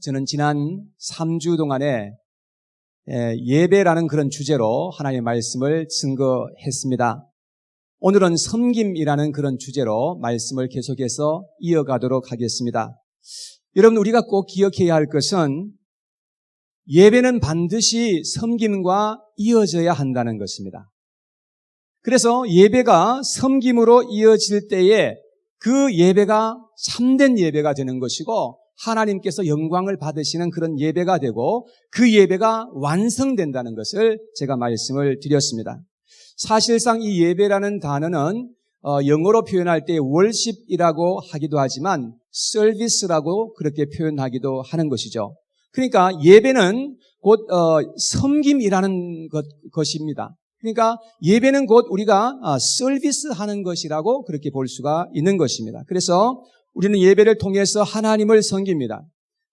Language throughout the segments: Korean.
저는 지난 3주 동안에 예배라는 그런 주제로 하나님의 말씀을 증거했습니다. 오늘은 섬김이라는 그런 주제로 말씀을 계속해서 이어가도록 하겠습니다. 여러분, 우리가 꼭 기억해야 할 것은 예배는 반드시 섬김과 이어져야 한다는 것입니다. 그래서 예배가 섬김으로 이어질 때에 그 예배가 참된 예배가 되는 것이고 하나님께서 영광을 받으시는 그런 예배가 되고 그 예배가 완성된다는 것을 제가 말씀을 드렸습니다. 사실상 이 예배라는 단어는 영어로 표현할 때 worship이라고 하기도 하지만 service라고 그렇게 표현하기도 하는 것이죠. 그러니까 예배는 곧 섬김이라는 것입니다. 그러니까 예배는 곧 우리가 서비스하는 것이라고 그렇게 볼 수가 있는 것입니다. 그래서 우리는 예배를 통해서 하나님을 섬깁니다.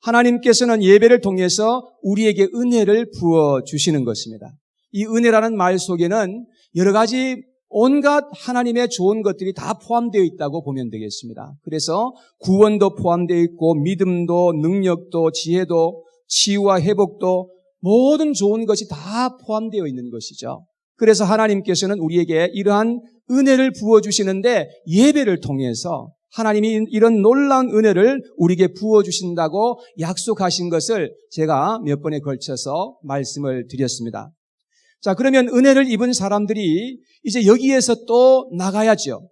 하나님께서는 예배를 통해서 우리에게 은혜를 부어주시는 것입니다. 이 은혜라는 말 속에는 여러 가지 온갖 하나님의 좋은 것들이 다 포함되어 있다고 보면 되겠습니다. 그래서 구원도 포함되어 있고 믿음도 능력도 지혜도 치유와 회복도 모든 좋은 것이 다 포함되어 있는 것이죠. 그래서 하나님께서는 우리에게 이러한 은혜를 부어주시는데 예배를 통해서 하나님이 이런 놀라운 은혜를 우리에게 부어주신다고 약속하신 것을 제가 몇 번에 걸쳐서 말씀을 드렸습니다. 자, 그러면 은혜를 입은 사람들이 이제 여기에서 또 나가야죠.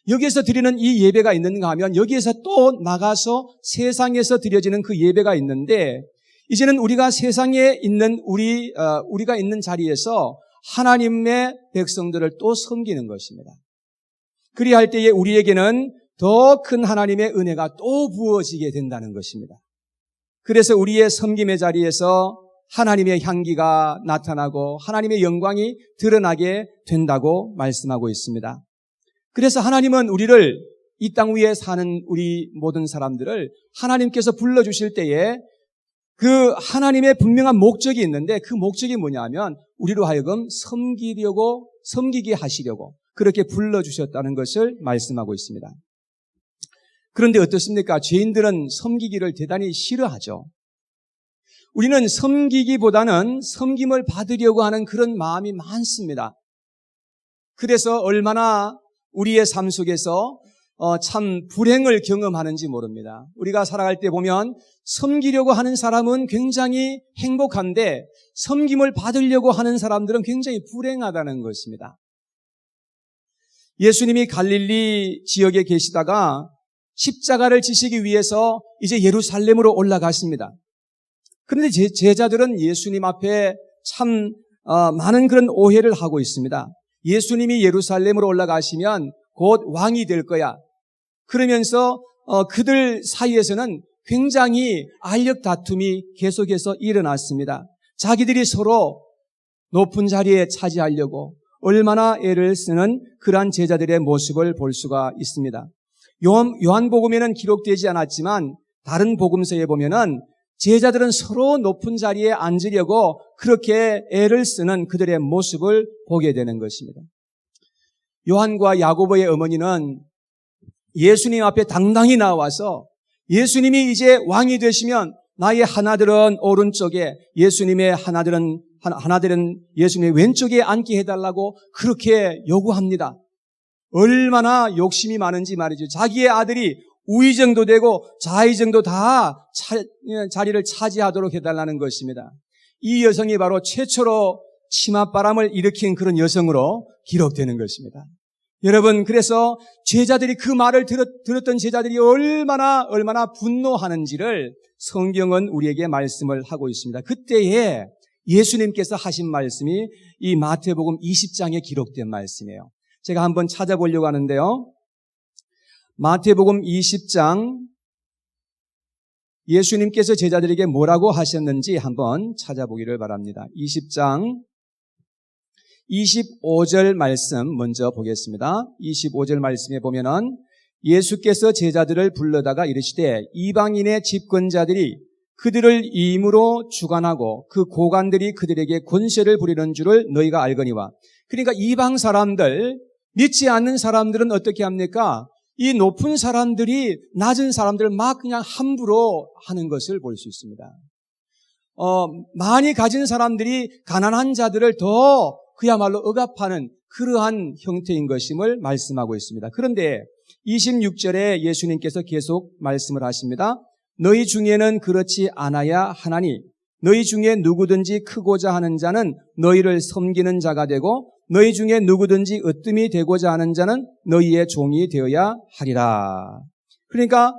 여기에서 드리는 이 예배가 있는가 하면 여기에서 또 나가서 세상에서 드려지는 그 예배가 있는데 이제는 우리가 세상에 있는 우리가 있는 자리에서 하나님의 백성들을 또 섬기는 것입니다. 그리할 때에 우리에게는 더 큰 하나님의 은혜가 또 부어지게 된다는 것입니다. 그래서 우리의 섬김의 자리에서 하나님의 향기가 나타나고 하나님의 영광이 드러나게 된다고 말씀하고 있습니다. 그래서 하나님은 우리를 이 땅 위에 사는 우리 모든 사람들을 하나님께서 불러주실 때에 그 하나님의 분명한 목적이 있는데 그 목적이 뭐냐면 우리로 하여금 섬기게 하시려고 그렇게 불러주셨다는 것을 말씀하고 있습니다. 그런데 어떻습니까? 죄인들은 섬기기를 대단히 싫어하죠. 우리는 섬기기보다는 섬김을 받으려고 하는 그런 마음이 많습니다. 그래서 얼마나 우리의 삶 속에서 참 불행을 경험하는지 모릅니다. 우리가 살아갈 때 보면 섬기려고 하는 사람은 굉장히 행복한데 섬김을 받으려고 하는 사람들은 굉장히 불행하다는 것입니다. 예수님이 갈릴리 지역에 계시다가 십자가를 지시기 위해서 이제 예루살렘으로 올라가십니다. 그런데 제자들은 예수님 앞에 참 많은 그런 오해를 하고 있습니다. 예수님이 예루살렘으로 올라가시면 곧 왕이 될 거야. 그러면서 그들 사이에서는 굉장히 알력 다툼이 계속해서 일어났습니다. 자기들이 서로 높은 자리에 차지하려고 얼마나 애를 쓰는 그러한 제자들의 모습을 볼 수가 있습니다. 요한복음에는 기록되지 않았지만 다른 복음서에 보면은 제자들은 서로 높은 자리에 앉으려고 그렇게 애를 쓰는 그들의 모습을 보게 되는 것입니다. 요한과 야고보의 어머니는 예수님 앞에 당당히 나와서 예수님이 이제 왕이 되시면 나의 하나들은 오른쪽에 예수님의 하나들은 예수님의 왼쪽에 앉게 해달라고 그렇게 요구합니다. 얼마나 욕심이 많은지 말이죠. 자기의 아들이 우의정도 되고 좌의정도 다 자리를 차지하도록 해달라는 것입니다. 이 여성이 바로 최초로 치맛바람을 일으킨 그런 여성으로 기록되는 것입니다. 여러분, 그래서 제자들이 그 말을 들었던 제자들이 얼마나 분노하는지를 성경은 우리에게 말씀을 하고 있습니다. 그때에 예수님께서 하신 말씀이 이 마태복음 20장에 기록된 말씀이에요. 제가 한번 찾아보려고 하는데요. 마태복음 20장 예수님께서 제자들에게 뭐라고 하셨는지 한번 찾아보기를 바랍니다. 20장 25절 말씀 먼저 보겠습니다. 25절 말씀에 보면은 예수께서 제자들을 불러다가 이르시되 이방인의 집권자들이 그들을 임으로 주관하고 그 고관들이 그들에게 권세를 부리는 줄을 너희가 알거니와. 그러니까 이방 사람들, 믿지 않는 사람들은 어떻게 합니까? 이 높은 사람들이 낮은 사람들을 막 그냥 함부로 하는 것을 볼 수 있습니다. 많이 가진 사람들이 가난한 자들을 더 그야말로 억압하는 그러한 형태인 것임을 말씀하고 있습니다. 그런데 26절에 예수님께서 계속 말씀을 하십니다. 너희 중에는 그렇지 않아야 하나니 너희 중에 누구든지 크고자 하는 자는 너희를 섬기는 자가 되고 너희 중에 누구든지 으뜸이 되고자 하는 자는 너희의 종이 되어야 하리라. 그러니까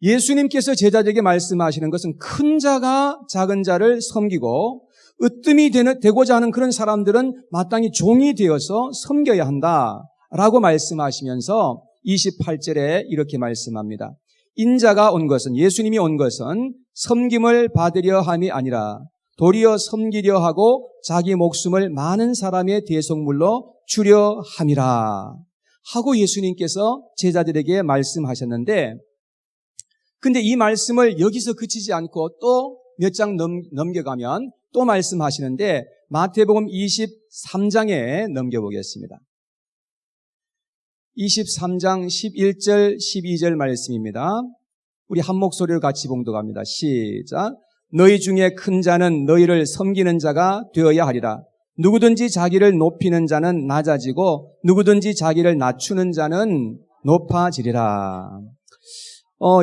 예수님께서 제자들에게 말씀하시는 것은 큰 자가 작은 자를 섬기고 으뜸이 되고자 하는 그런 사람들은 마땅히 종이 되어서 섬겨야 한다라고 말씀하시면서 28절에 이렇게 말씀합니다. 인자가 온 것은, 예수님이 온 것은 섬김을 받으려 함이 아니라 도리어 섬기려 하고 자기 목숨을 많은 사람의 대속물로 주려 함이라 하고 예수님께서 제자들에게 말씀하셨는데, 근데 이 말씀을 여기서 그치지 않고 또 몇 장 넘겨가면 또 말씀하시는데 마태복음 23장에 넘겨보겠습니다. 23장 11절 12절 말씀입니다. 우리 한 목소리로 같이 봉독합니다. 시작. 너희 중에 큰 자는 너희를 섬기는 자가 되어야 하리라. 누구든지 자기를 높이는 자는 낮아지고 누구든지 자기를 낮추는 자는 높아지리라.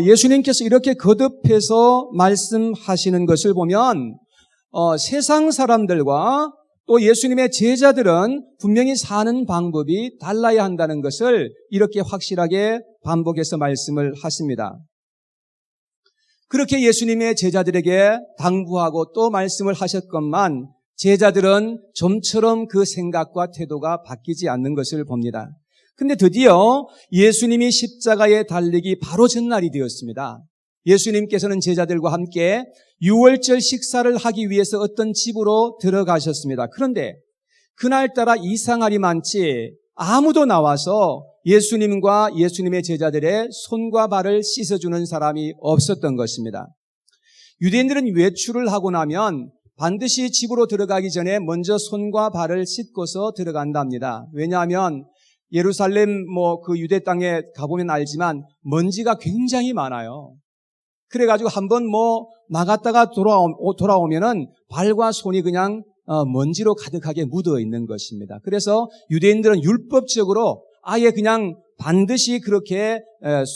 예수님께서 이렇게 거듭해서 말씀하시는 것을 보면 세상 사람들과 또 예수님의 제자들은 분명히 사는 방법이 달라야 한다는 것을 이렇게 확실하게 반복해서 말씀을 하십니다. 그렇게 예수님의 제자들에게 당부하고 또 말씀을 하셨건만 제자들은 좀처럼 그 생각과 태도가 바뀌지 않는 것을 봅니다. 근데 드디어 예수님이 십자가에 달리기 바로 전날이 되었습니다. 예수님께서는 제자들과 함께 유월절 식사를 하기 위해서 어떤 집으로 들어가셨습니다. 그런데 그날따라 이상할이 많지 아무도 나와서 예수님과 예수님의 제자들의 손과 발을 씻어주는 사람이 없었던 것입니다. 유대인들은 외출을 하고 나면 반드시 집으로 들어가기 전에 먼저 손과 발을 씻고서 들어간답니다. 왜냐하면 예루살렘 그 유대 땅에 가보면 알지만 먼지가 굉장히 많아요. 그래가지고 한번 나갔다가 돌아오면은 발과 손이 그냥 먼지로 가득하게 묻어 있는 것입니다. 그래서 유대인들은 율법적으로 아예 그냥 반드시 그렇게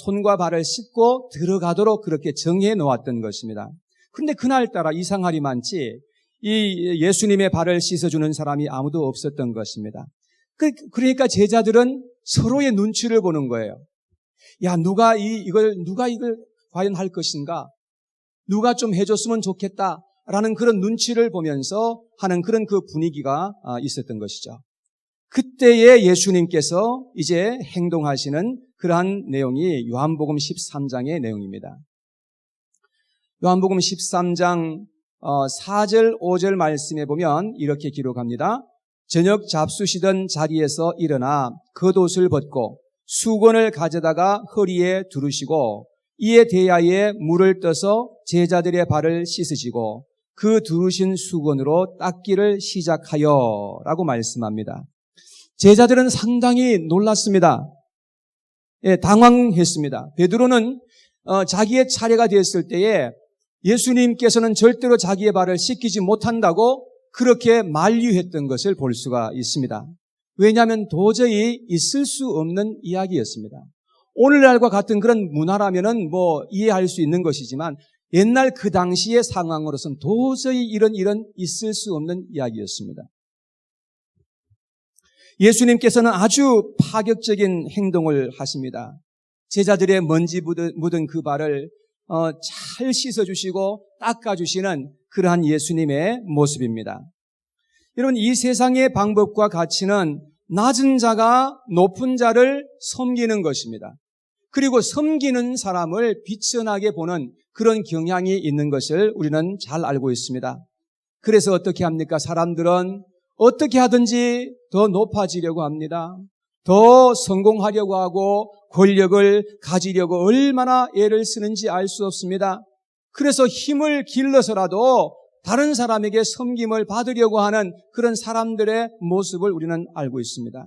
손과 발을 씻고 들어가도록 그렇게 정해 놓았던 것입니다. 그런데 그날따라 이상할이 많지 이 예수님의 발을 씻어주는 사람이 아무도 없었던 것입니다. 그러니까 제자들은 서로의 눈치를 보는 거예요. 야, 누가 이걸 과연 할 것인가? 누가 좀 해줬으면 좋겠다라는 그런 눈치를 보면서 하는 그런 그 분위기가 있었던 것이죠. 그때에 예수님께서 이제 행동하시는 그러한 내용이 요한복음 13장의 내용입니다. 요한복음 13장 4절 5절 말씀에 보면 이렇게 기록합니다. 저녁 잡수시던 자리에서 일어나 겉옷을 벗고 수건을 가져다가 허리에 두르시고 이에 대하여 물을 떠서 제자들의 발을 씻으시고 그 두르신 수건으로 닦기를 시작하여 라고 말씀합니다. 제자들은 상당히 놀랐습니다. 당황했습니다. 베드로는 자기의 차례가 됐을 때에 예수님께서는 절대로 자기의 발을 씻기지 못한다고 그렇게 만류했던 것을 볼 수가 있습니다. 왜냐하면 도저히 있을 수 없는 이야기였습니다. 오늘날과 같은 그런 문화라면은 이해할 수 있는 것이지만 옛날 그 당시의 상황으로서는 도저히 이런 있을 수 없는 이야기였습니다. 예수님께서는 아주 파격적인 행동을 하십니다. 제자들의 먼지 묻은 그 발을 잘 씻어주시고 닦아주시는 그러한 예수님의 모습입니다. 여러분, 이 세상의 방법과 가치는 낮은 자가 높은 자를 섬기는 것입니다. 그리고 섬기는 사람을 비천하게 보는 그런 경향이 있는 것을 우리는 잘 알고 있습니다. 그래서 어떻게 합니까? 사람들은 어떻게 하든지 더 높아지려고 합니다. 더 성공하려고 하고 권력을 가지려고 얼마나 애를 쓰는지 알 수 없습니다. 그래서 힘을 길러서라도 다른 사람에게 섬김을 받으려고 하는 그런 사람들의 모습을 우리는 알고 있습니다.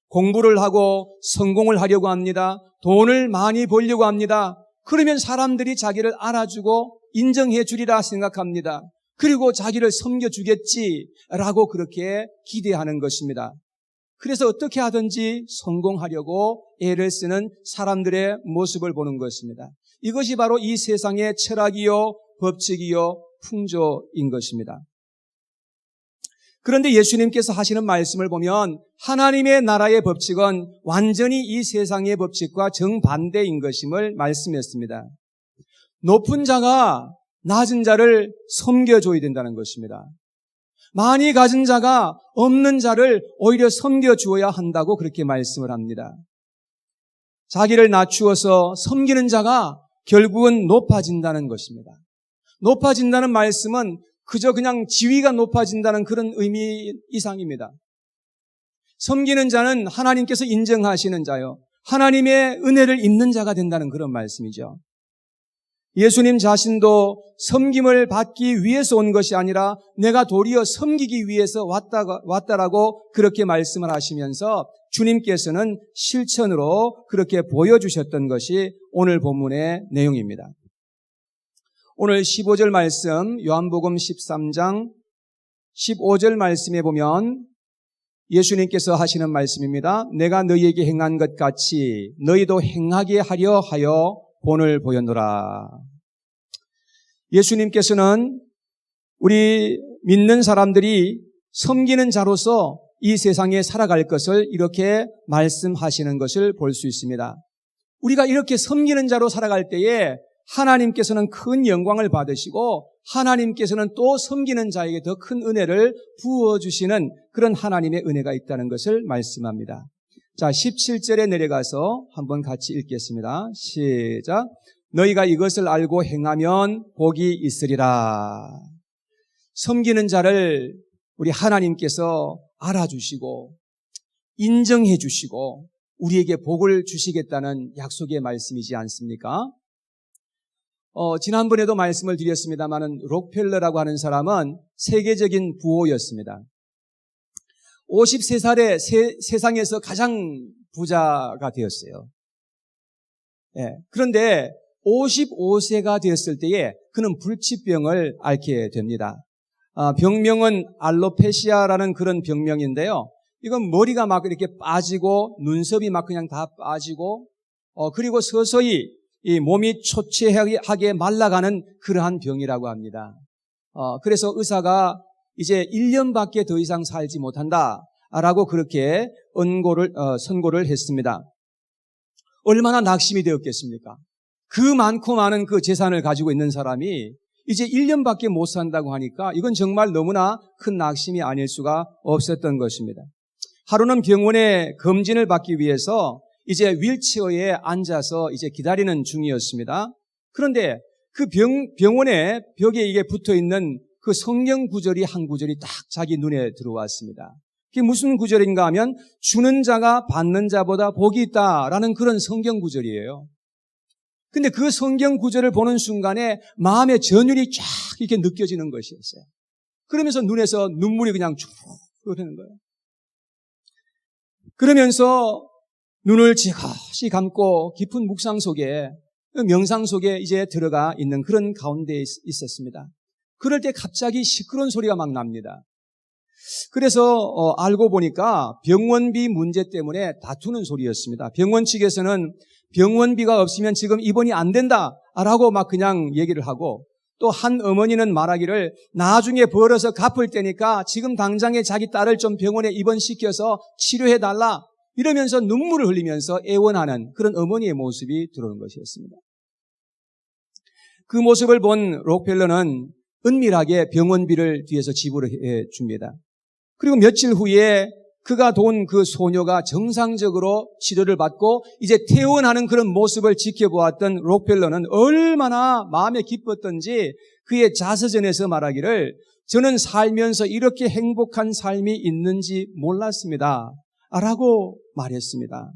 공부를 하고 성공을 하려고 합니다. 돈을 많이 벌려고 합니다. 그러면 사람들이 자기를 알아주고 인정해 주리라 생각합니다. 그리고 자기를 섬겨주겠지라고 그렇게 기대하는 것입니다. 그래서 어떻게 하든지 성공하려고 애를 쓰는 사람들의 모습을 보는 것입니다. 이것이 바로 이 세상의 철학이요, 법칙이요, 풍조인 것입니다. 그런데 예수님께서 하시는 말씀을 보면 하나님의 나라의 법칙은 완전히 이 세상의 법칙과 정반대인 것임을 말씀했습니다. 높은 자가 낮은 자를 섬겨줘야 된다는 것입니다. 많이 가진 자가 없는 자를 오히려 섬겨주어야 한다고 그렇게 말씀을 합니다. 자기를 낮추어서 섬기는 자가 결국은 높아진다는 것입니다. 높아진다는 말씀은 그저 그냥 지위가 높아진다는 그런 의미 이상입니다. 섬기는 자는 하나님께서 인정하시는 자요, 하나님의 은혜를 입는 자가 된다는 그런 말씀이죠. 예수님 자신도 섬김을 받기 위해서 온 것이 아니라 내가 도리어 섬기기 위해서 왔다라고 그렇게 말씀을 하시면서 주님께서는 실천으로 그렇게 보여주셨던 것이 오늘 본문의 내용입니다. 오늘 15절 말씀, 요한복음 13장 15절 말씀에 보면 예수님께서 하시는 말씀입니다. 내가 너희에게 행한 것 같이 너희도 행하게 하려 하여 본을 보였노라. 예수님께서는 우리 믿는 사람들이 섬기는 자로서 이 세상에 살아갈 것을 이렇게 말씀하시는 것을 볼 수 있습니다. 우리가 이렇게 섬기는 자로 살아갈 때에 하나님께서는 큰 영광을 받으시고 하나님께서는 또 섬기는 자에게 더 큰 은혜를 부어주시는 그런 하나님의 은혜가 있다는 것을 말씀합니다. 자, 17절에 내려가서 한번 같이 읽겠습니다. 시작. 너희가 이것을 알고 행하면 복이 있으리라. 섬기는 자를 우리 하나님께서 알아주시고 인정해 주시고 우리에게 복을 주시겠다는 약속의 말씀이지 않습니까? 지난번에도 말씀을 드렸습니다마는 록펠러라고 하는 사람은 세계적인 부호였습니다. 53살에 세상에서 가장 부자가 되었어요. 예, 그런데 55세가 되었을 때에 그는 불치병을 앓게 됩니다. 병명은 알로페시아라는 그런 병명인데요. 이건 머리가 막 이렇게 빠지고 눈썹이 막 그냥 다 빠지고 그리고 서서히 이 몸이 초췌하게 말라가는 그러한 병이라고 합니다. 그래서 의사가 이제 1년밖에 더 이상 살지 못한다라고 그렇게 선고를 했습니다. 얼마나 낙심이 되었겠습니까? 그 많고 많은 그 재산을 가지고 있는 사람이 이제 1년밖에 못 산다고 하니까 이건 정말 너무나 큰 낙심이 아닐 수가 없었던 것입니다. 하루는 병원에 검진을 받기 위해서 이제 휠체어에 앉아서 이제 기다리는 중이었습니다. 그런데 그 병원의 벽에 이게 붙어 있는 그 성경 구절이 한 구절이 딱 자기 눈에 들어왔습니다. 그게 무슨 구절인가 하면 주는 자가 받는 자보다 복이 있다라는 그런 성경 구절이에요. 근데 그 성경 구절을 보는 순간에 마음의 전율이 쫙 이렇게 느껴지는 것이었어요. 그러면서 눈에서 눈물이 그냥 쭉 흐르는 거예요. 그러면서 눈을 지그시 감고 깊은 묵상 속에, 명상 속에 이제 들어가 있는 그런 가운데 있었습니다. 그럴 때 갑자기 시끄러운 소리가 막 납니다. 그래서 알고 보니까 병원비 문제 때문에 다투는 소리였습니다. 병원 측에서는 병원비가 없으면 지금 입원이 안 된다라고 막 그냥 얘기를 하고, 또 한 어머니는 말하기를 나중에 벌어서 갚을 때니까 지금 당장에 자기 딸을 좀 병원에 입원시켜서 치료해달라, 이러면서 눈물을 흘리면서 애원하는 그런 어머니의 모습이 들어오는 것이었습니다. 그 모습을 본 록펠러는 은밀하게 병원비를 뒤에서 지불해 줍니다. 그리고 며칠 후에 그가 돈 그 소녀가 정상적으로 치료를 받고 이제 퇴원하는 그런 모습을 지켜보았던 록펠러는 얼마나 마음에 기뻤던지 그의 자서전에서 말하기를 저는 살면서 이렇게 행복한 삶이 있는지 몰랐습니다 라고 말했습니다.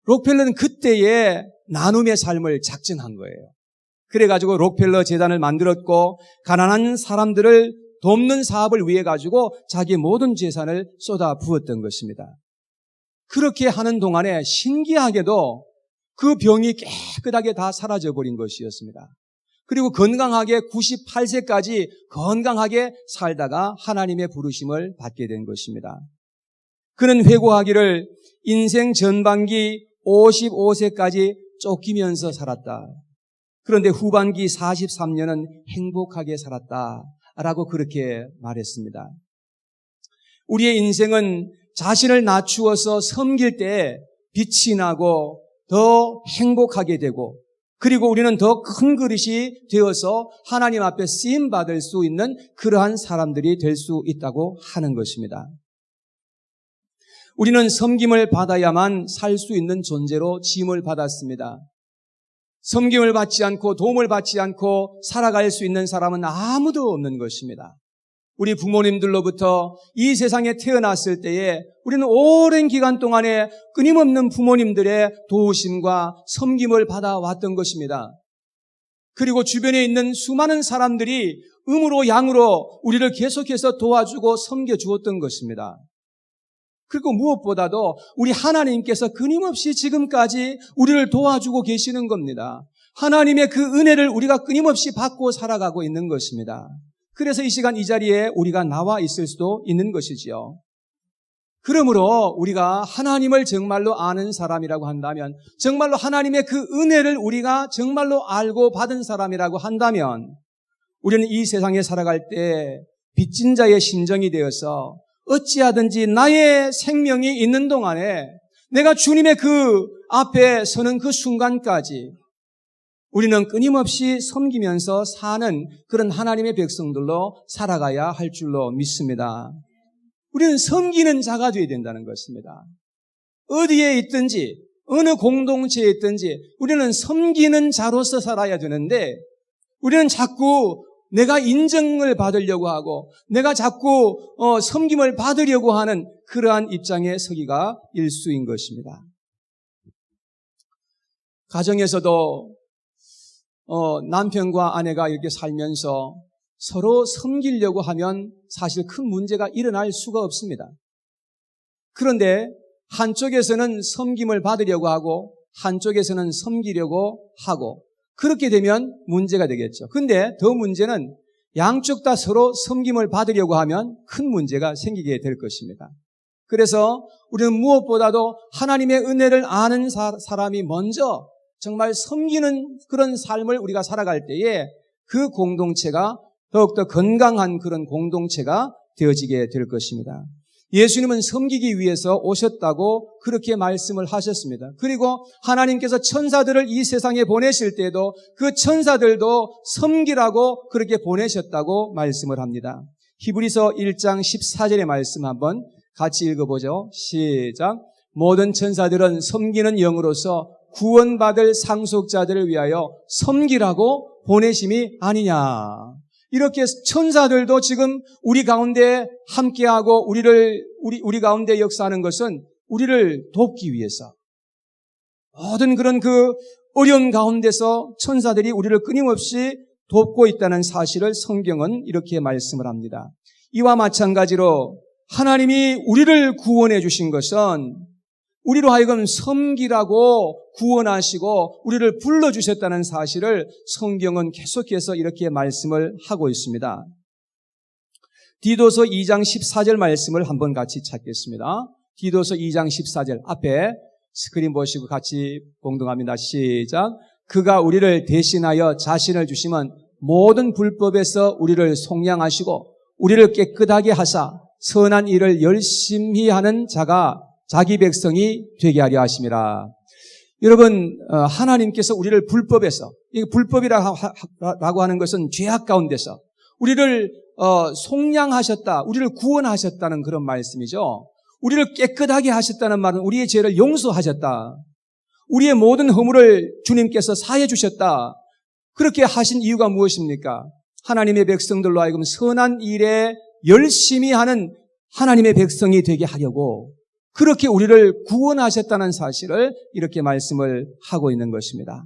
록펠러는 그때의 나눔의 삶을 작정한 거예요. 그래가지고 록펠러 재단을 만들었고 가난한 사람들을 돕는 사업을 위해 가지고 자기 모든 재산을 쏟아 부었던 것입니다. 그렇게 하는 동안에 신기하게도 그 병이 깨끗하게 다 사라져 버린 것이었습니다. 그리고 건강하게 98세까지 건강하게 살다가 하나님의 부르심을 받게 된 것입니다. 그는 회고하기를 인생 전반기 55세까지 쫓기면서 살았다. 그런데 후반기 43년은 행복하게 살았다라고 그렇게 말했습니다. 우리의 인생은 자신을 낮추어서 섬길 때 빛이 나고 더 행복하게 되고, 그리고 우리는 더 큰 그릇이 되어서 하나님 앞에 쓰임받을 수 있는 그러한 사람들이 될 수 있다고 하는 것입니다. 우리는 섬김을 받아야만 살 수 있는 존재로 지음을 받았습니다. 섬김을 받지 않고 도움을 받지 않고 살아갈 수 있는 사람은 아무도 없는 것입니다. 우리 부모님들로부터 이 세상에 태어났을 때에 우리는 오랜 기간 동안에 끊임없는 부모님들의 도우심과 섬김을 받아왔던 것입니다. 그리고 주변에 있는 수많은 사람들이 음으로 양으로 우리를 계속해서 도와주고 섬겨주었던 것입니다. 그리고 무엇보다도 우리 하나님께서 끊임없이 지금까지 우리를 도와주고 계시는 겁니다. 하나님의 그 은혜를 우리가 끊임없이 받고 살아가고 있는 것입니다. 그래서 이 시간 이 자리에 우리가 나와 있을 수도 있는 것이지요. 그러므로 우리가 하나님을 정말로 아는 사람이라고 한다면, 정말로 하나님의 그 은혜를 우리가 정말로 알고 받은 사람이라고 한다면, 우리는 이 세상에 살아갈 때 빚진 자의 심정이 되어서 어찌하든지 나의 생명이 있는 동안에 내가 주님의 그 앞에 서는 그 순간까지 우리는 끊임없이 섬기면서 사는 그런 하나님의 백성들로 살아가야 할 줄로 믿습니다. 우리는 섬기는 자가 되어야 된다는 것입니다. 어디에 있든지 어느 공동체에 있든지 우리는 섬기는 자로서 살아야 되는데, 우리는 자꾸 내가 인정을 받으려고 하고 내가 자꾸 섬김을 받으려고 하는 그러한 입장에 서기가 일수인 것입니다. 가정에서도 남편과 아내가 이렇게 살면서 서로 섬기려고 하면 사실 큰 문제가 일어날 수가 없습니다. 그런데 한쪽에서는 섬김을 받으려고 하고 한쪽에서는 섬기려고 하고, 그렇게 되면 문제가 되겠죠. 근데 더 문제는 양쪽 다 서로 섬김을 받으려고 하면 큰 문제가 생기게 될 것입니다. 그래서 우리는 무엇보다도 하나님의 은혜를 아는 사람이 먼저 정말 섬기는 그런 삶을 우리가 살아갈 때에 그 공동체가 더욱더 건강한 그런 공동체가 되어지게 될 것입니다. 예수님은 섬기기 위해서 오셨다고 그렇게 말씀을 하셨습니다. 그리고 하나님께서 천사들을 이 세상에 보내실 때도 그 천사들도 섬기라고 그렇게 보내셨다고 말씀을 합니다. 히브리서 1장 14절의 말씀 한번 같이 읽어보죠. 시작. 모든 천사들은 섬기는 영으로서 구원받을 상속자들을 위하여 섬기라고 보내심이 아니냐. 이렇게 천사들도 지금 우리 가운데 함께하고 우리 가운데 역사하는 것은 우리를 돕기 위해서, 모든 그런 그 어려운 가운데서 천사들이 우리를 끊임없이 돕고 있다는 사실을 성경은 이렇게 말씀을 합니다. 이와 마찬가지로 하나님이 우리를 구원해 주신 것은 우리로 하여금 섬기라고 구원하시고 우리를 불러주셨다는 사실을 성경은 계속해서 이렇게 말씀을 하고 있습니다. 디도서 2장 14절 말씀을 한번 같이 찾겠습니다. 디도서 2장 14절 앞에 스크린 보시고 같이 봉독합니다. 시작. 그가 우리를 대신하여 자신을 주시면 모든 불법에서 우리를 속량하시고 우리를 깨끗하게 하사 선한 일을 열심히 하는 자가 자기 백성이 되게 하려 하심이라. 여러분, 하나님께서 우리를 불법에서, 불법이라고 하는 것은 죄악 가운데서 우리를 속량하셨다, 우리를 구원하셨다는 그런 말씀이죠. 우리를 깨끗하게 하셨다는 말은 우리의 죄를 용서하셨다, 우리의 모든 허물을 주님께서 사해 주셨다. 그렇게 하신 이유가 무엇입니까? 하나님의 백성들로 하여금 선한 일에 열심히 하는 하나님의 백성이 되게 하려고 그렇게 우리를 구원하셨다는 사실을 이렇게 말씀을 하고 있는 것입니다.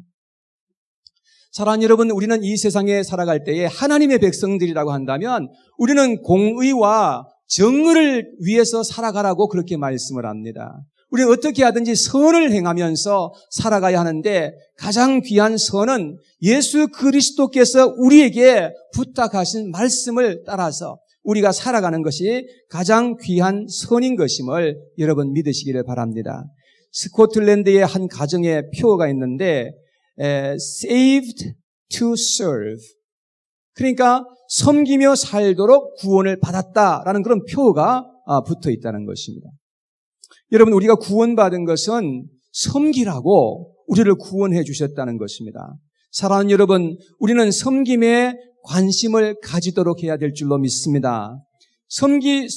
사랑하는 여러분, 우리는 이 세상에 살아갈 때에 하나님의 백성들이라고 한다면 우리는 공의와 정의를 위해서 살아가라고 그렇게 말씀을 합니다. 우리는 어떻게 하든지 선을 행하면서 살아가야 하는데 가장 귀한 선은 예수 그리스도께서 우리에게 부탁하신 말씀을 따라서 우리가 살아가는 것이 가장 귀한 선인 것임을 여러분 믿으시기를 바랍니다. 스코틀랜드의 한 가정에 표어가 있는데 saved to serve, 그러니까 섬기며 살도록 구원을 받았다라는 그런 표어가 붙어 있다는 것입니다. 여러분, 우리가 구원받은 것은 섬기라고 우리를 구원해 주셨다는 것입니다. 사랑하는 여러분, 우리는 섬김에 관심을 가지도록 해야 될 줄로 믿습니다.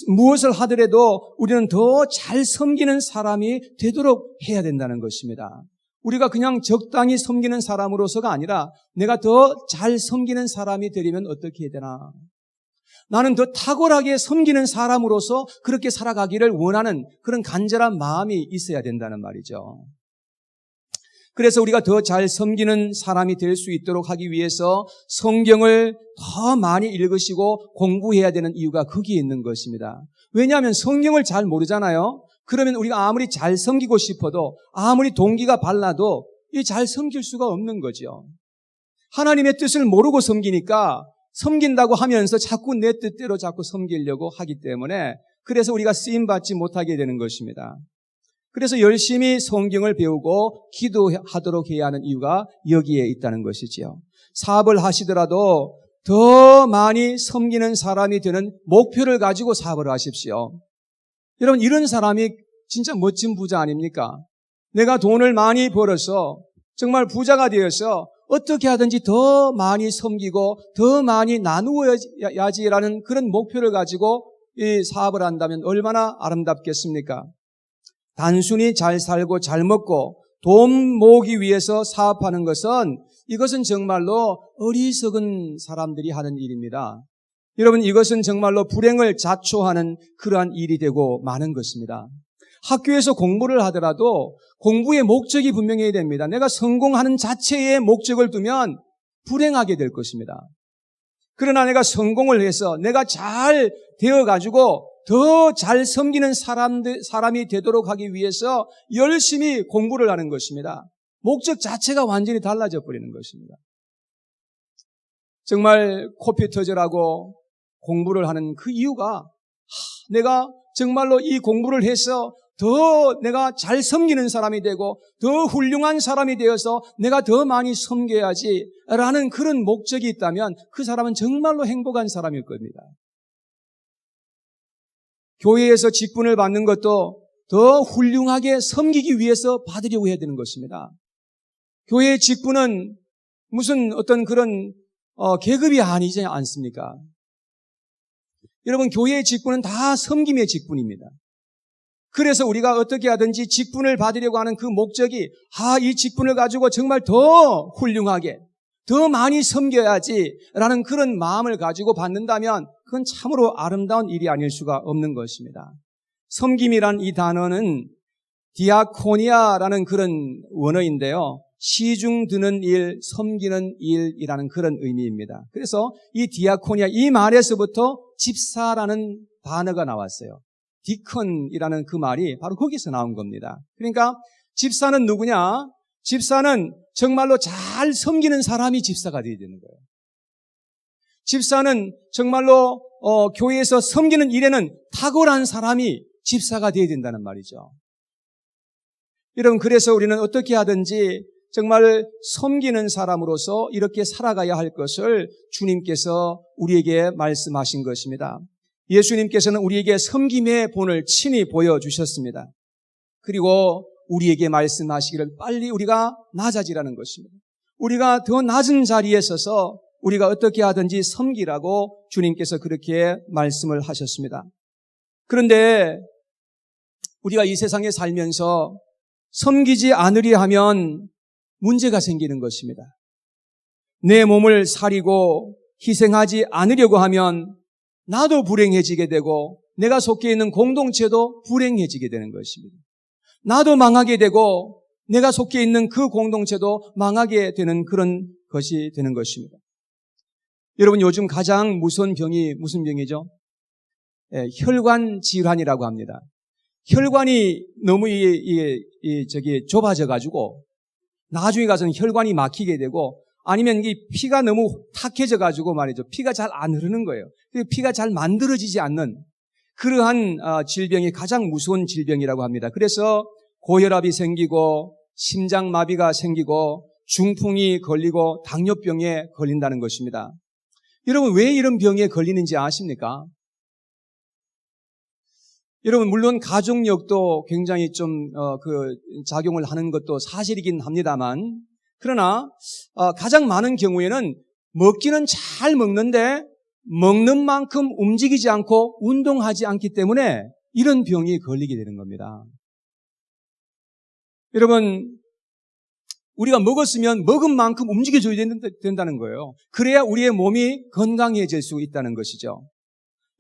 무엇을 하더라도 우리는 더 잘 섬기는 사람이 되도록 해야 된다는 것입니다. 우리가 그냥 적당히 섬기는 사람으로서가 아니라 내가 더 잘 섬기는 사람이 되려면 어떻게 해야 되나? 나는 더 탁월하게 섬기는 사람으로서 그렇게 살아가기를 원하는 그런 간절한 마음이 있어야 된다는 말이죠. 그래서 우리가 더 잘 섬기는 사람이 될 수 있도록 하기 위해서 성경을 더 많이 읽으시고 공부해야 되는 이유가 거기에 있는 것입니다. 왜냐하면 성경을 잘 모르잖아요. 그러면 우리가 아무리 잘 섬기고 싶어도 아무리 동기가 발라도 이 잘 섬길 수가 없는 거죠. 하나님의 뜻을 모르고 섬기니까 섬긴다고 하면서 자꾸 내 뜻대로 자꾸 섬기려고 하기 때문에 그래서 우리가 쓰임받지 못하게 되는 것입니다. 그래서 열심히 성경을 배우고 기도하도록 해야 하는 이유가 여기에 있다는 것이지요. 사업을 하시더라도 더 많이 섬기는 사람이 되는 목표를 가지고 사업을 하십시오. 여러분, 이런 사람이 진짜 멋진 부자 아닙니까? 내가 돈을 많이 벌어서 정말 부자가 되어서 어떻게 하든지 더 많이 섬기고 더 많이 나누어야지라는 그런 목표를 가지고 이 사업을 한다면 얼마나 아름답겠습니까? 단순히 잘 살고 잘 먹고 돈 모으기 위해서 사업하는 것은 이것은 정말로 어리석은 사람들이 하는 일입니다. 여러분, 이것은 정말로 불행을 자초하는 그러한 일이 되고 마는 것입니다. 학교에서 공부를 하더라도 공부의 목적이 분명해야 됩니다. 내가 성공하는 자체의 목적을 두면 불행하게 될 것입니다. 그러나 내가 성공을 해서 내가 잘 되어가지고 더 잘 섬기는 사람이 되도록 하기 위해서 열심히 공부를 하는 것입니다. 목적 자체가 완전히 달라져 버리는 것입니다. 정말 코피 터져라고 공부를 하는 그 이유가 내가 정말로 이 공부를 해서 더 내가 잘 섬기는 사람이 되고 더 훌륭한 사람이 되어서 내가 더 많이 섬겨야지 라는 그런 목적이 있다면 그 사람은 정말로 행복한 사람일 겁니다. 교회에서 직분을 받는 것도 더 훌륭하게 섬기기 위해서 받으려고 해야 되는 것입니다. 교회의 직분은 무슨 어떤 그런 계급이 아니지 않습니까? 여러분, 교회의 직분은 다 섬김의 직분입니다. 그래서 우리가 어떻게 하든지 직분을 받으려고 하는 그 목적이 이 직분을 가지고 정말 더 훌륭하게 더 많이 섬겨야지라는 그런 마음을 가지고 받는다면 그건 참으로 아름다운 일이 아닐 수가 없는 것입니다. 섬김이란 이 단어는 디아코니아라는 그런 원어인데요. 시중 드는 일, 섬기는 일이라는 그런 의미입니다. 그래서 이 디아코니아, 이 말에서부터 집사라는 단어가 나왔어요. 디컨이라는 그 말이 바로 거기서 나온 겁니다. 그러니까 집사는 누구냐? 집사는 정말로 잘 섬기는 사람이 집사가 되어야 되는 거예요. 집사는 정말로 교회에서 섬기는 일에는 탁월한 사람이 집사가 되어야 된다는 말이죠. 여러분, 그래서 우리는 어떻게 하든지 정말 섬기는 사람으로서 이렇게 살아가야 할 것을 주님께서 우리에게 말씀하신 것입니다. 예수님께서는 우리에게 섬김의 본을 친히 보여주셨습니다. 그리고 우리에게 말씀하시기를 빨리 우리가 낮아지라는 것입니다. 우리가 더 낮은 자리에 서서 우리가 어떻게 하든지 섬기라고 주님께서 그렇게 말씀을 하셨습니다. 그런데 우리가 이 세상에 살면서 섬기지 않으려 하면 문제가 생기는 것입니다. 내 몸을 사리고 희생하지 않으려고 하면 나도 불행해지게 되고 내가 속해 있는 공동체도 불행해지게 되는 것입니다. 나도 망하게 되고 내가 속해 있는 그 공동체도 망하게 되는 그런 것이 되는 것입니다. 여러분, 요즘 가장 무서운 병이 무슨 병이죠? 혈관 질환이라고 합니다. 혈관이 너무 좁아져 가지고 나중에 가서는 혈관이 막히게 되고 아니면 이 피가 너무 탁해져 가지고 말이죠. 피가 잘 안 흐르는 거예요. 피가 잘 만들어지지 않는 그러한 질병이 가장 무서운 질병이라고 합니다. 그래서 고혈압이 생기고 심장마비가 생기고 중풍이 걸리고 당뇨병에 걸린다는 것입니다. 여러분 왜 이런 병에 걸리는지 아십니까? 여러분 물론 가족력도 굉장히 좀 작용을 하는 것도 사실이긴 합니다만 그러나 가장 많은 경우에는 먹기는 잘 먹는데 먹는 만큼 움직이지 않고 운동하지 않기 때문에 이런 병이 걸리게 되는 겁니다. 여러분 우리가 먹었으면 먹은 만큼 움직여줘야 된다는 거예요. 그래야 우리의 몸이 건강해질 수 있다는 것이죠.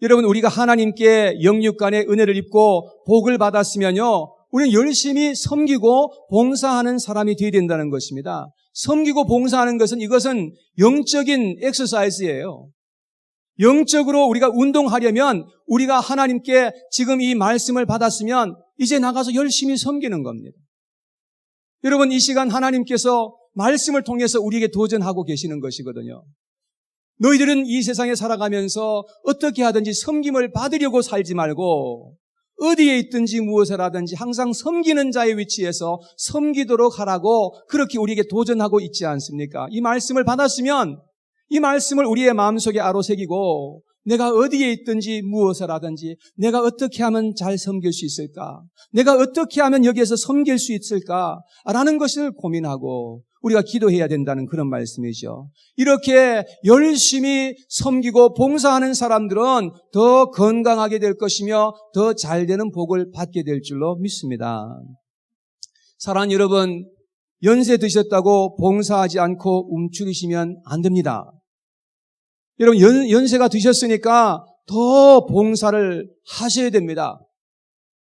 여러분 우리가 하나님께 영육간의 은혜를 입고 복을 받았으면요 우리는 열심히 섬기고 봉사하는 사람이 되어야 된다는 것입니다. 섬기고 봉사하는 것은 이것은 영적인 엑서사이즈예요. 영적으로 우리가 운동하려면 우리가 하나님께 지금 이 말씀을 받았으면 이제 나가서 열심히 섬기는 겁니다. 여러분 이 시간 하나님께서 말씀을 통해서 우리에게 도전하고 계시는 것이거든요. 너희들은 이 세상에 살아가면서 어떻게 하든지 섬김을 받으려고 살지 말고 어디에 있든지 무엇을 하든지 항상 섬기는 자의 위치에서 섬기도록 하라고 그렇게 우리에게 도전하고 있지 않습니까? 이 말씀을 받았으면 이 말씀을 우리의 마음속에 아로새기고 내가 어디에 있든지 무엇을 하든지 내가 어떻게 하면 잘 섬길 수 있을까? 내가 어떻게 하면 여기에서 섬길 수 있을까? 라는 것을 고민하고 우리가 기도해야 된다는 그런 말씀이죠. 이렇게 열심히 섬기고 봉사하는 사람들은 더 건강하게 될 것이며 더 잘 되는 복을 받게 될 줄로 믿습니다. 사랑하는 여러분, 연세 드셨다고 봉사하지 않고 움츠리시면 안 됩니다. 여러분 연세가 드셨으니까 더 봉사를 하셔야 됩니다.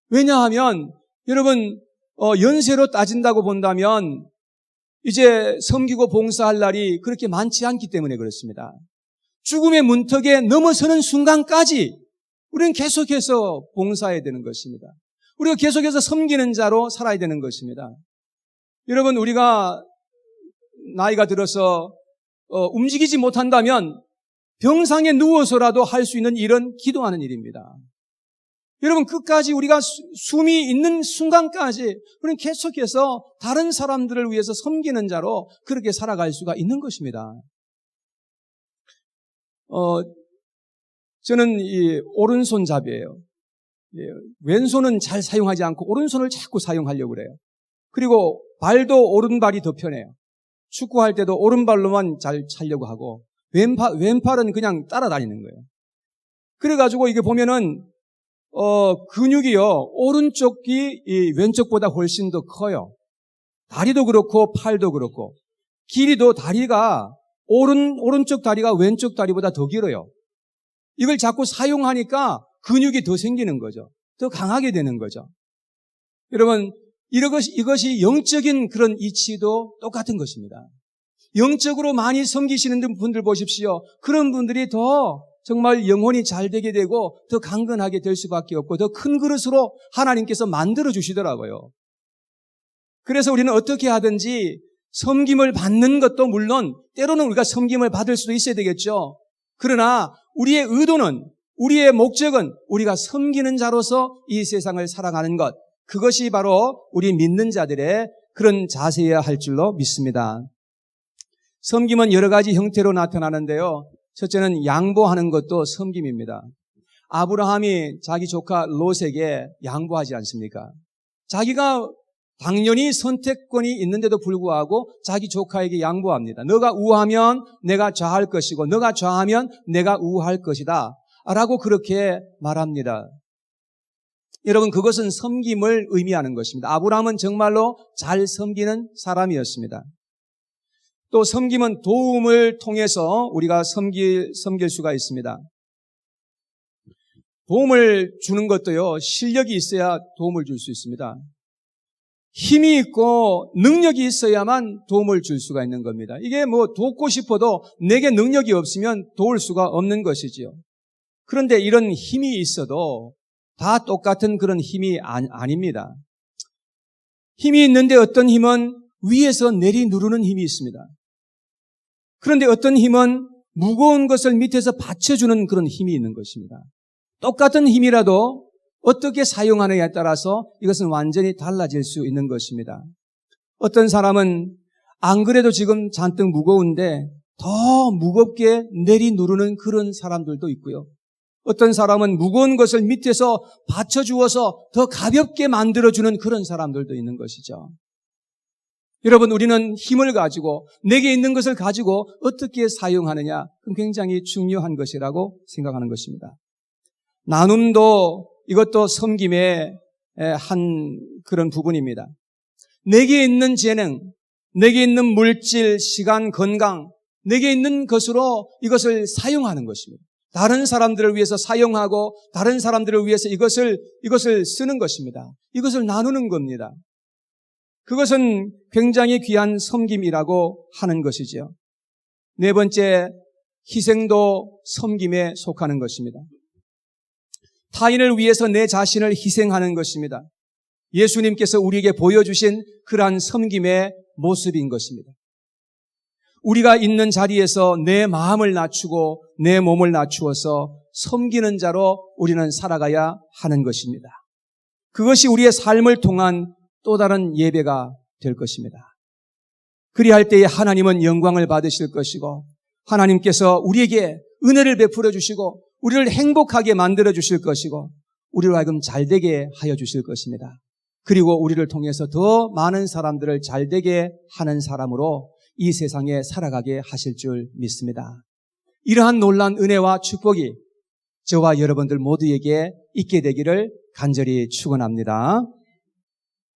왜냐하면 여러분 연세로 따진다고 본다면 이제 섬기고 봉사할 날이 그렇게 많지 않기 때문에 그렇습니다. 죽음의 문턱에 넘어서는 순간까지 우리는 계속해서 봉사해야 되는 것입니다. 우리가 계속해서 섬기는 자로 살아야 되는 것입니다. 여러분 우리가 나이가 들어서 움직이지 못한다면 병상에 누워서라도 할 수 있는 일은 기도하는 일입니다. 여러분 끝까지 우리가 숨이 있는 순간까지 우리는 계속해서 다른 사람들을 위해서 섬기는 자로 그렇게 살아갈 수가 있는 것입니다. 저는 이 오른손잡이에요. 왼손은 잘 사용하지 않고 오른손을 자꾸 사용하려고 그래요. 그리고 발도 오른발이 더 편해요. 축구할 때도 오른발로만 잘 차려고 하고 왼팔은 그냥 따라다니는 거예요. 그래가지고 이게 보면은 근육이요 오른쪽이 이 왼쪽보다 훨씬 더 커요. 다리도 그렇고 팔도 그렇고 길이도 다리가 오른쪽 다리가 왼쪽 다리보다 더 길어요. 이걸 자꾸 사용하니까 근육이 더 생기는 거죠. 더 강하게 되는 거죠. 여러분 이것이 영적인 그런 이치도 똑같은 것입니다. 영적으로 많이 섬기시는 분들 보십시오. 그런 분들이 더 정말 영혼이 잘 되게 되고 더 강건하게 될 수밖에 없고 더 큰 그릇으로 하나님께서 만들어 주시더라고요. 그래서 우리는 어떻게 하든지 섬김을 받는 것도 물론 때로는 우리가 섬김을 받을 수도 있어야 되겠죠. 그러나 우리의 의도는 우리의 목적은 우리가 섬기는 자로서 이 세상을 살아가는 것, 그것이 바로 우리 믿는 자들의 그런 자세여야 할 줄로 믿습니다. 섬김은 여러 가지 형태로 나타나는데요. 첫째는 양보하는 것도 섬김입니다. 아브라함이 자기 조카 롯에게 양보하지 않습니까? 자기가 당연히 선택권이 있는데도 불구하고 자기 조카에게 양보합니다. 너가 우하면 내가 좌할 것이고 너가 좌하면 내가 우할 것이다 라고 그렇게 말합니다. 여러분 그것은 섬김을 의미하는 것입니다. 아브라함은 정말로 잘 섬기는 사람이었습니다. 또 섬김은 도움을 통해서 우리가 섬길 수가 있습니다. 도움을 주는 것도요, 실력이 있어야 도움을 줄 수 있습니다. 힘이 있고 능력이 있어야만 도움을 줄 수가 있는 겁니다. 이게 뭐 돕고 싶어도 내게 능력이 없으면 도울 수가 없는 것이지요. 그런데 이런 힘이 있어도 다 똑같은 그런 힘이 아닙니다. 힘이 있는데 어떤 힘은 위에서 내리 누르는 힘이 있습니다. 그런데 어떤 힘은 무거운 것을 밑에서 받쳐주는 그런 힘이 있는 것입니다. 똑같은 힘이라도 어떻게 사용하느냐에 따라서 이것은 완전히 달라질 수 있는 것입니다. 어떤 사람은 안 그래도 지금 잔뜩 무거운데 더 무겁게 내리 누르는 그런 사람들도 있고요. 어떤 사람은 무거운 것을 밑에서 받쳐주어서 더 가볍게 만들어주는 그런 사람들도 있는 것이죠. 여러분, 우리는 힘을 가지고 내게 있는 것을 가지고 어떻게 사용하느냐, 그건 굉장히 중요한 것이라고 생각하는 것입니다. 나눔도 이것도 섬김의 한 그런 부분입니다. 내게 있는 재능, 내게 있는 물질, 시간, 건강, 내게 있는 것으로 이것을 사용하는 것입니다. 다른 사람들을 위해서 사용하고 다른 사람들을 위해서 이것을 쓰는 것입니다. 이것을 나누는 겁니다. 그것은 굉장히 귀한 섬김이라고 하는 것이죠. 네 번째, 희생도 섬김에 속하는 것입니다. 타인을 위해서 내 자신을 희생하는 것입니다. 예수님께서 우리에게 보여주신 그러한 섬김의 모습인 것입니다. 우리가 있는 자리에서 내 마음을 낮추고 내 몸을 낮추어서 섬기는 자로 우리는 살아가야 하는 것입니다. 그것이 우리의 삶을 통한 또 다른 예배가 될 것입니다. 그리할 때에 하나님은 영광을 받으실 것이고 하나님께서 우리에게 은혜를 베풀어 주시고 우리를 행복하게 만들어 주실 것이고 우리로 하여금 잘되게 하여 주실 것입니다. 그리고 우리를 통해서 더 많은 사람들을 잘되게 하는 사람으로 이 세상에 살아가게 하실 줄 믿습니다. 이러한 놀라운 은혜와 축복이 저와 여러분들 모두에게 있게 되기를 간절히 축원합니다.